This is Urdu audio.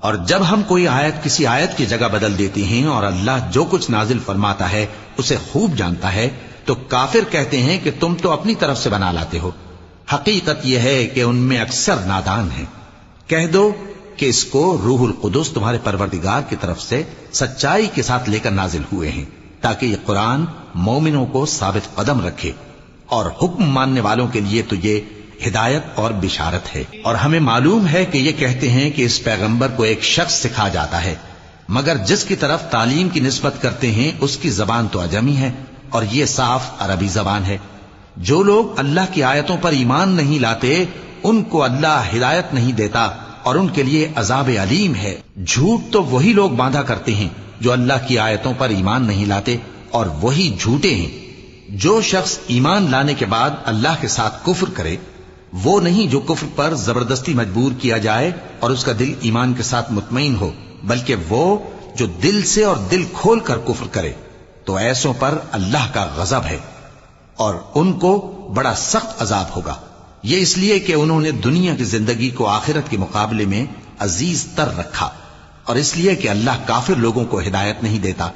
اور جب ہم کوئی آیت کسی آیت کی جگہ بدل دیتے ہیں اور اللہ جو کچھ نازل فرماتا ہے اسے خوب جانتا ہے تو کافر کہتے ہیں کہ تم تو اپنی طرف سے بنا لاتے ہو، حقیقت یہ ہے کہ ان میں اکثر نادان ہیں۔ کہہ دو کہ اس کو روح القدس تمہارے پروردگار کی طرف سے سچائی کے ساتھ لے کر نازل ہوئے ہیں تاکہ یہ قرآن مومنوں کو ثابت قدم رکھے، اور حکم ماننے والوں کے لیے تو یہ ہدایت اور بشارت ہے۔ اور ہمیں معلوم ہے کہ یہ کہتے ہیں کہ اس پیغمبر کو ایک شخص سکھا جاتا ہے، مگر جس کی طرف تعلیم کی نسبت کرتے ہیں اس کی زبان تو عجمی ہے اور یہ صاف عربی زبان ہے۔ جو لوگ اللہ کی آیتوں پر ایمان نہیں لاتے ان کو اللہ ہدایت نہیں دیتا اور ان کے لیے عذاب علیم ہے۔ جھوٹ تو وہی لوگ باندھا کرتے ہیں جو اللہ کی آیتوں پر ایمان نہیں لاتے، اور وہی جھوٹے ہیں۔ جو شخص ایمان لانے کے بعد اللہ کے ساتھ کفر کرے وہ نہیں جو کفر پر زبردستی مجبور کیا جائے اور اس کا دل ایمان کے ساتھ مطمئن ہو، بلکہ وہ جو دل سے اور دل کھول کر کفر کرے، تو ایسوں پر اللہ کا غضب ہے اور ان کو بڑا سخت عذاب ہوگا۔ یہ اس لیے کہ انہوں نے دنیا کی زندگی کو آخرت کے مقابلے میں عزیز تر رکھا، اور اس لیے کہ اللہ کافر لوگوں کو ہدایت نہیں دیتا۔